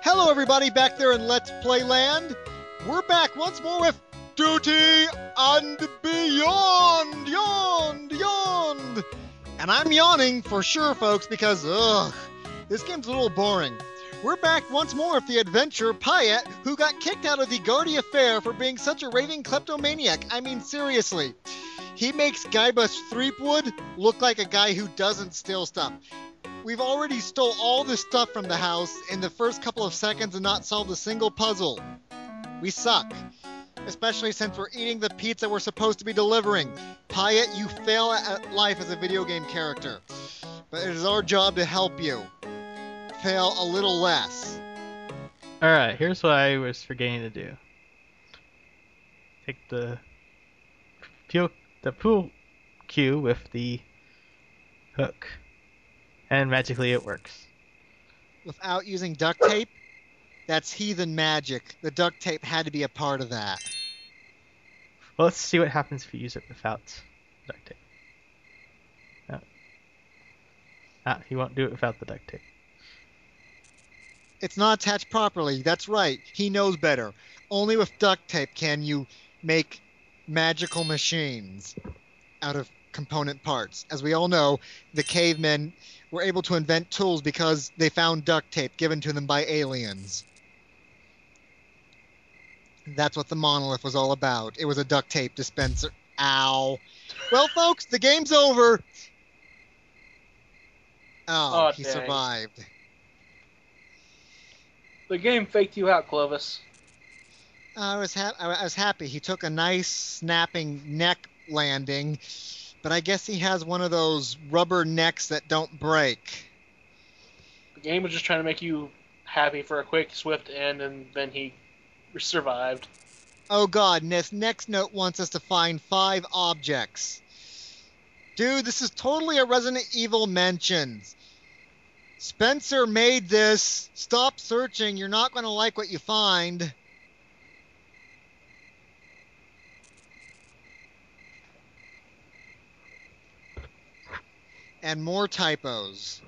Hello, everybody back there in Let's Play Land. We're back once more with Duty and Beyond, Yond. And I'm yawning for sure, folks, because, this game's a little boring. We're back once more with the adventurer Pyatt, who got kicked out of the Guardia Fair for being such a raving kleptomaniac. I mean, seriously. He makes Guybrush Threepwood look like a guy who doesn't steal stuff. We've already stole all this stuff from the house in the first couple of seconds and not solved a single puzzle. We suck. Especially since we're eating the pizza we're supposed to be delivering. Pyatt, you fail at life as a video game character. But it is our job to help you. Fail a little less. Alright, here's what I was forgetting to do. Take the pool cue with the hook. And magically it works. Without using duct tape? That's heathen magic. The duct tape had to be a part of that. Well, let's see what happens if you use it without duct tape. He won't do it without the duct tape. It's not attached properly. That's right. He knows better. Only with duct tape can you make magical machines out of component parts. As we all know, the cavemen were able to invent tools because they found duct tape given to them by aliens. That's what the monolith was all about. It was a duct tape dispenser. Ow. Well, folks, the game's over. Oh, he dang. survived. The game faked you out, Clovis. I was happy. He took a nice snapping neck landing, but I guess he has one of those rubber necks that don't break. The game was just trying to make you happy for a quick, swift end, and then he survived. Oh god, this next note wants us to find 5 objects. Dude, this is totally a Resident Evil mentions. Spencer made this. Stop searching. You're not going to like what you find. And more typos.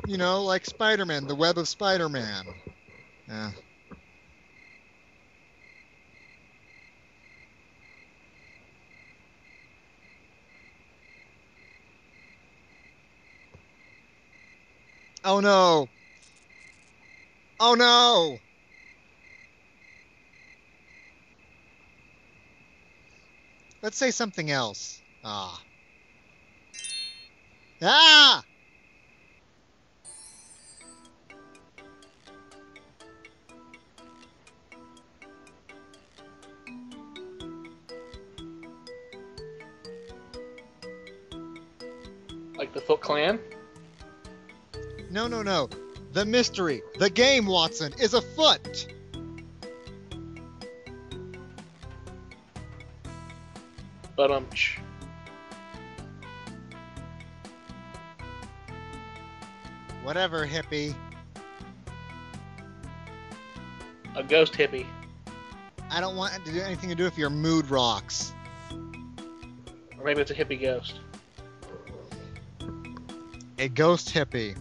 You know, like Spider-Man, the web of Spider-Man. Yeah. Oh no! Oh no! Let's say something else. Ah. Ah! Like the Foot Clan? No, no, no. The mystery, the game, Watson, is afoot. But Whatever, hippie. a ghost hippie. I don't want it to do anything to do with your mood rocks. Or maybe it's a hippie ghost. A ghost hippie.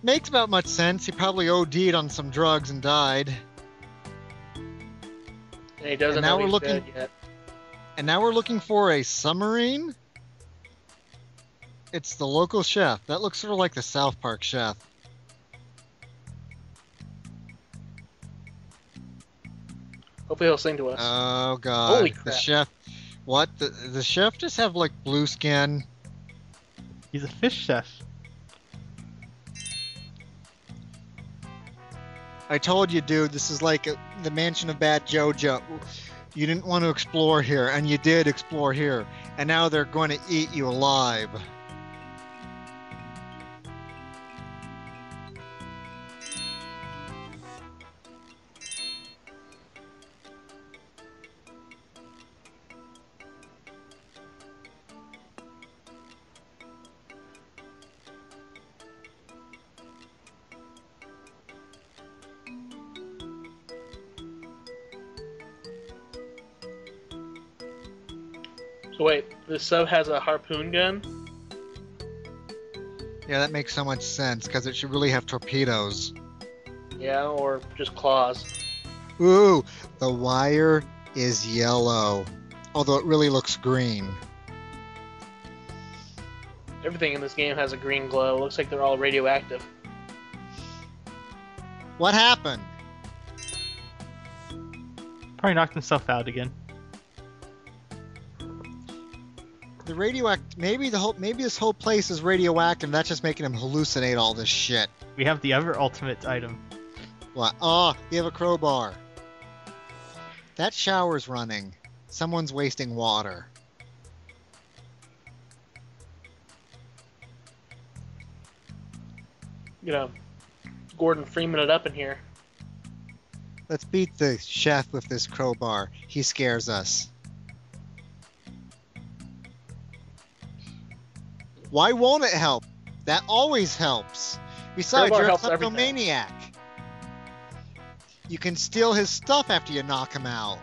Makes about much sense. He probably OD'd on some drugs and died. And he doesn't And now know we're he's looking- dead yet. And now we're looking for a submarine? It's the local chef. That looks sort of like the South Park chef. Hopefully he'll sing to us. Oh god. Holy The crap. chef. What? The chef just have like blue skin? He's a fish chef. I told you, dude, this is like the mansion of Bad Jojo. You didn't want to explore here, and you did explore here. And now they're going to eat you alive. So wait, this sub has a harpoon gun? Yeah, that makes so much sense, because it should really have torpedoes. Yeah, or just claws. Ooh, the wire is yellow, although it really looks green. Everything in this game has a green glow. Looks like they're all radioactive. What happened? Probably knocked himself out again. The maybe this whole place is radioactive. And that's just making him hallucinate all this shit. We have the other ultimate item. What? Oh, you have a crowbar. That shower's running. Someone's wasting water. You know, Gordon Freeman it up in here. Let's beat the chef with this crowbar. He scares us. Why won't it help? That always helps. Besides, Crowbar you're a helps everything. kleptomaniac. You can steal his stuff after you knock him out.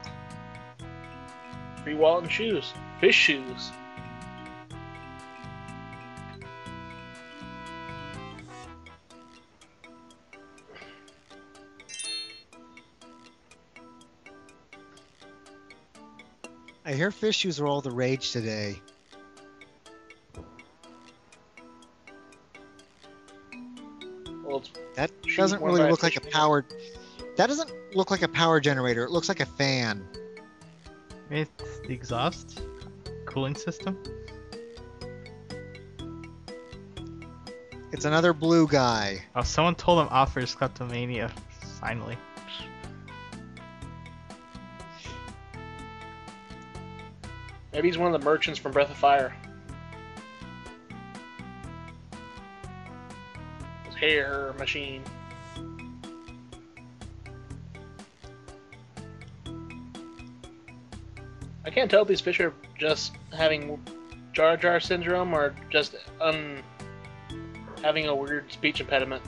Free wallet and shoes. Fish shoes. I hear fish shoes are all the rage today. Well, it's That Shoes doesn't worn really by look like a fish powered. That doesn't look like a power generator. It looks like a fan. It's the exhaust cooling system. It's another blue guy. Oh, someone told him off for his kleptomania. Finally. maybe he's one of the merchants from Breath of Fire. His hair machine. I can't tell if these fish are just having Jar Jar syndrome or just having a weird speech impediment.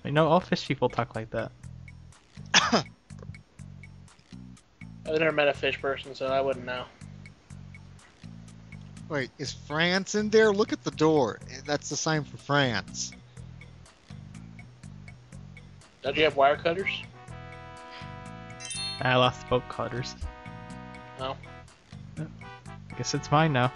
I know all fish people talk like that. I've never met a fish person, so I wouldn't know. Wait, is France in there? Look at the door. That's the sign for France. Don't you have wire cutters? I lost the boat cutters. No. I guess it's mine now.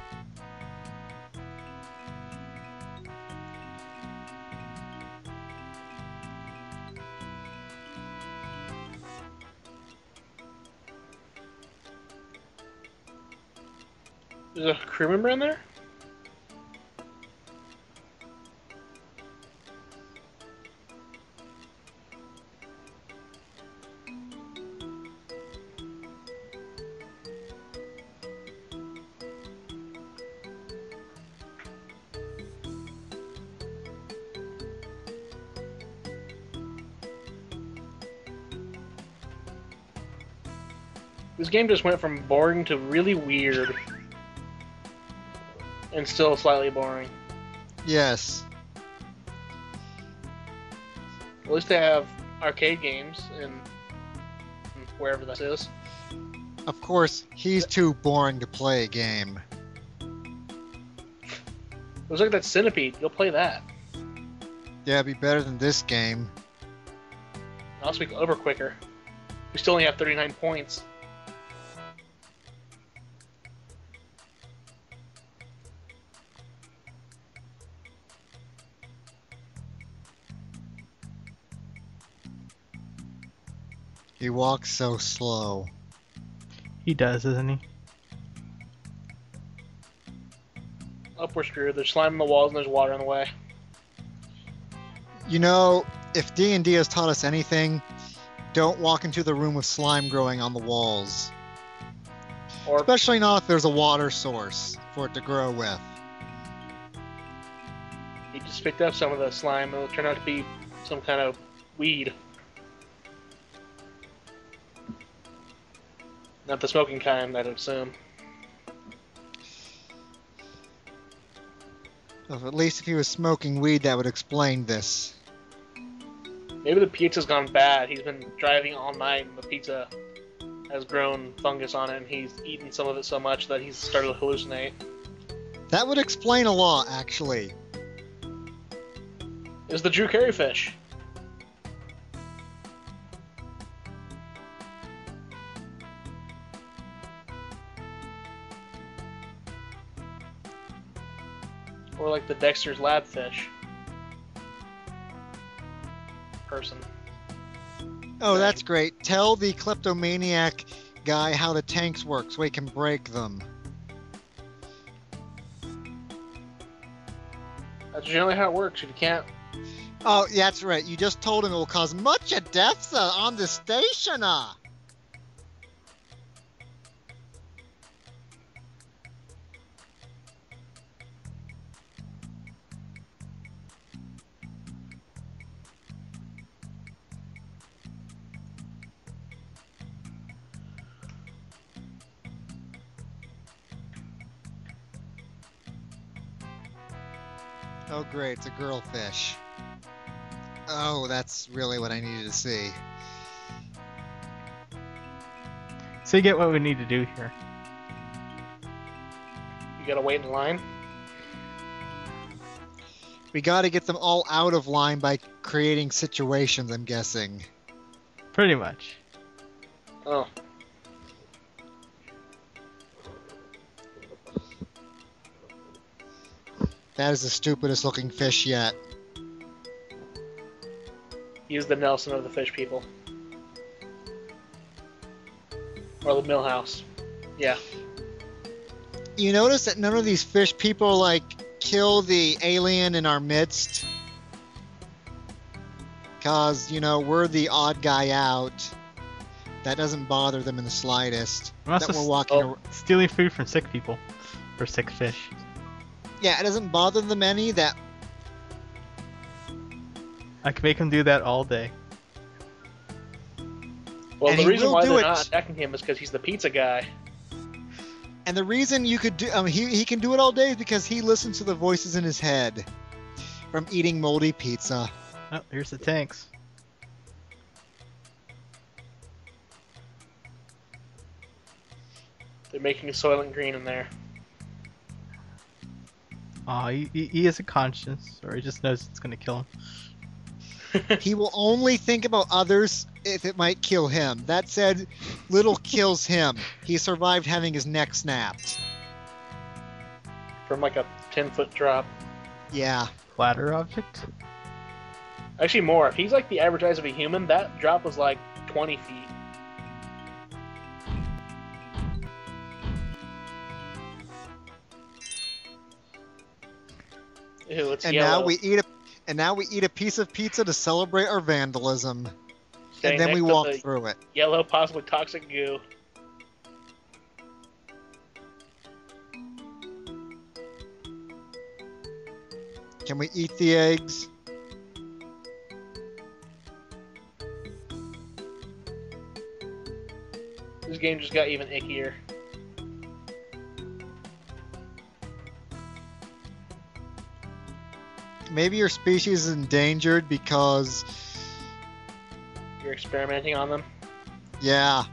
There's a crew member in there? This game just went from boring to really weird. And still slightly boring. Yes. At least they have arcade games in wherever this is. Of course, he's too boring to play a game. Looks like that Centipede. You'll play that. Yeah, it'd be better than this game. I'll speak over quicker. We still only have 39 points. He walks so slow. He does, doesn't he? Up we're screwed. There's slime in the walls and there's water in the way. You know, if D&D has taught us anything, don't walk into the room with slime growing on the walls. Or Especially not if there's a water source for it to grow with. he just picked up some of the slime and it turned out to be some kind of weed. Not the smoking kind, I'd assume. At least if he was smoking weed, that would explain this. Maybe the pizza's gone bad. He's been driving all night, and the pizza has grown fungus on it, and he's eaten some of it so much that he's started to hallucinate. That would explain a lot, actually. Is the Drew Carey fish. Or like the Dexter's Lab fish. Person. Oh, that's great. Tell the kleptomaniac guy how the tanks work so he can break them. That's generally how it works. If you can't... Oh, yeah, that's right. You just told him it will cause much deaths on the station. Oh, great. It's a girl fish. Oh, that's really what I needed to see. So you get what we need to do here. You gotta wait in line. We got to get them all out of line by creating situations, I'm guessing. Pretty much. Oh. That is the stupidest looking fish yet. Use the Nelson of the fish people. Or the Millhouse. Yeah. You notice that none of these fish people, like, kill the alien in our midst? Because, you know, we're the odd guy out. That doesn't bother them in the slightest. We're also That we're walking ar- stealing food from sick people. Or sick fish. Yeah, it doesn't bother them any that... I can make them do that all day. Well, And the he reason will why do they're it. not attacking him is because he's the pizza guy. And the reason you could do... he can do it all day is because he listens to the voices in his head. From eating moldy pizza. Oh, here's the tanks. They're making Soylent Green in there. Aw, he has a conscience, or he just knows it's gonna kill him. He will only think about others if it might kill him. That said, little kills him. He survived having his neck snapped. From like a 10-foot drop. Yeah. Ladder object? Actually, more. If he's like the average size of a human, that drop was like 20 feet. Ew, it's And yellow. now we eat a piece of pizza to celebrate our vandalism. Standing And then we next to walk the through it. Yellow, possibly toxic goo. Can we eat the eggs? This game just got even ickier. Maybe your species is endangered because... You're experimenting on them. Yeah.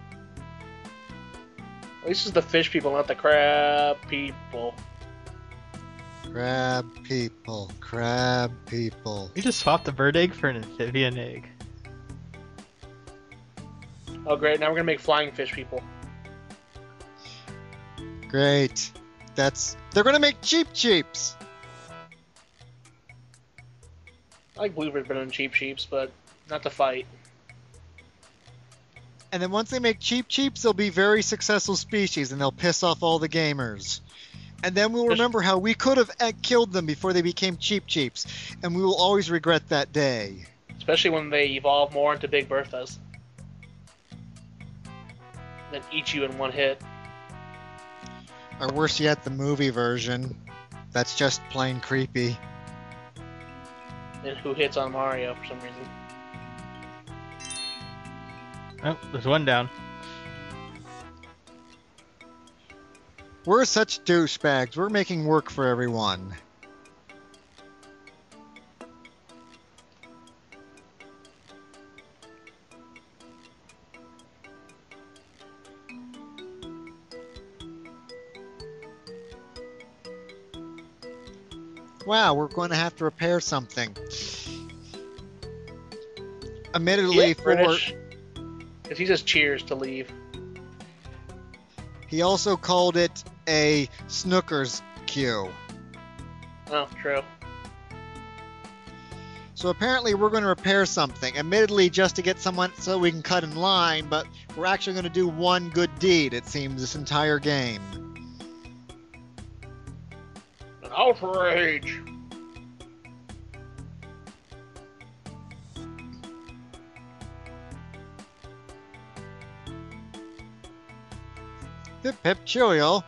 At least it's the fish people, not the crab people. Crab people. Crab people. We just swapped a bird egg for an amphibian egg. Oh great, now we're gonna make flying fish people. Great. They're gonna make Cheep Cheeps! I like bluebirds better than cheap sheeps, but not to fight. And then once they make Cheep Cheeps, they'll be very successful species and they'll piss off all the gamers. And then we'll remember how we could have killed them before they became Cheep Cheeps. And we will always regret that day. Especially when they evolve more into Big Berthas. Then eat you in one hit. Or worse yet, the movie version. That's just plain creepy. And who hits on Mario for some reason. Oh, there's one down. We're such douchebags. We're making work for everyone. Wow, we're going to have to repair something. Admittedly, Yeah, British. Because he says cheers to leave. he also called it a snooker's cue. Oh, true. So apparently we're going to repair something. Admittedly, just to get someone so we can cut in line, but we're actually going to do one good deed, it seems, this entire game. An outrage. Hip hip cheerio.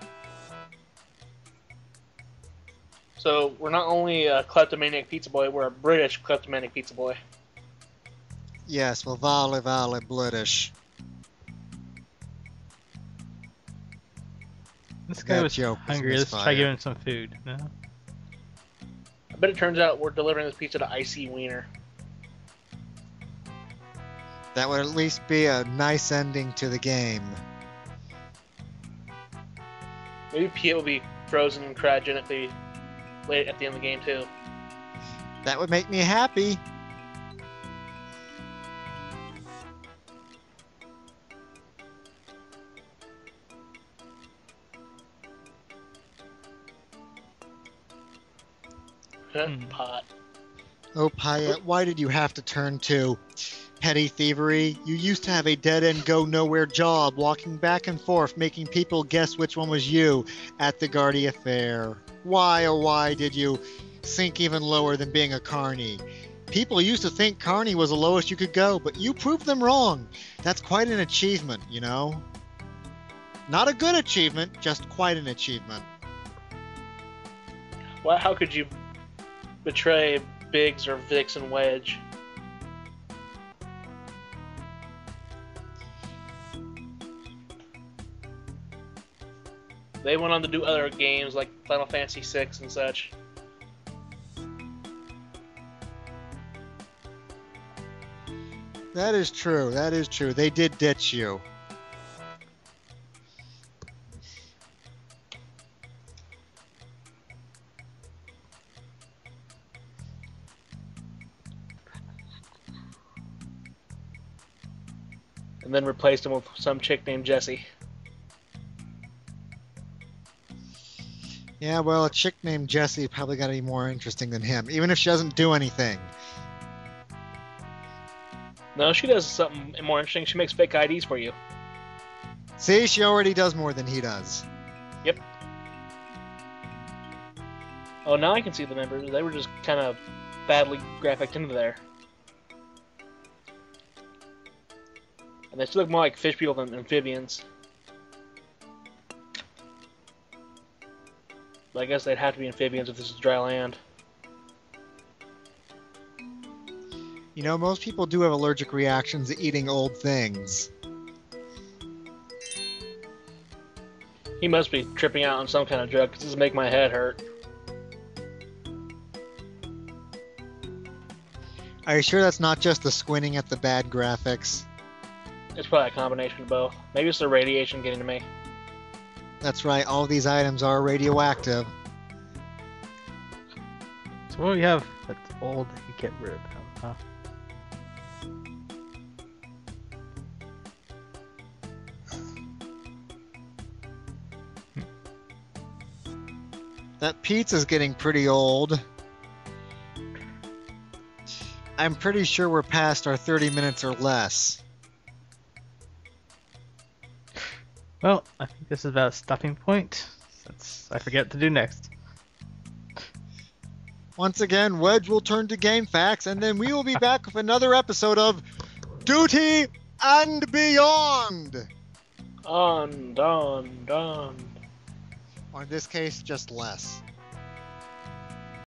So we're not only a kleptomaniac pizza boy, we're a British kleptomaniac pizza boy. Yes, well, vale, British. This guy That was joke was hungry. Let's try misfired. giving him some food. No? I bet it turns out we're delivering this pizza to Icy Wiener. That would at least be a nice ending to the game. Maybe Pia will be frozen cryogenically late at the end of the game too. That would make me happy. Pot. Oh, Pyatt, why did you have to turn to petty thievery? You used to have a dead-end go-nowhere job, walking back and forth, making people guess which one was you at the Guardia Fair. Why, oh why did you sink even lower than being a carny? People used to think carny was the lowest you could go, but you proved them wrong. That's quite an achievement, you know? Not a good achievement, just quite an achievement. Well, how could you betray Biggs or Vix and Wedge? They went on to do other games like Final Fantasy VI and such. That is true, that is true. They did ditch you. And then replaced him with some chick named Jessie. Yeah, well, a chick named Jessie probably got to be more interesting than him, even if she doesn't do anything. No, she does something more interesting. She makes fake IDs for you. See, she already does more than he does. Yep. Oh, now I can see the members. They were just kind of badly graphicked into there. And they still look more like fish people than amphibians. But I guess they'd have to be amphibians if this is dry land. You know, most people do have allergic reactions to eating old things. He must be tripping out on some kind of drug because this is making my head hurt. Are you sure that's not just the squinting at the bad graphics? It's probably a combination of both. Maybe it's the radiation getting to me. That's right, all these items are radioactive. So what do we have that's old that you get rid of? Huh? That pizza's getting pretty old. I'm pretty sure we're past our 30 minutes or less. Well, I think this is about a stopping point. Since I forget what to do next. Once again, Wedge will turn to game facts, and then we will be back with another episode of Duty and Beyond! On. Or in this case, just less.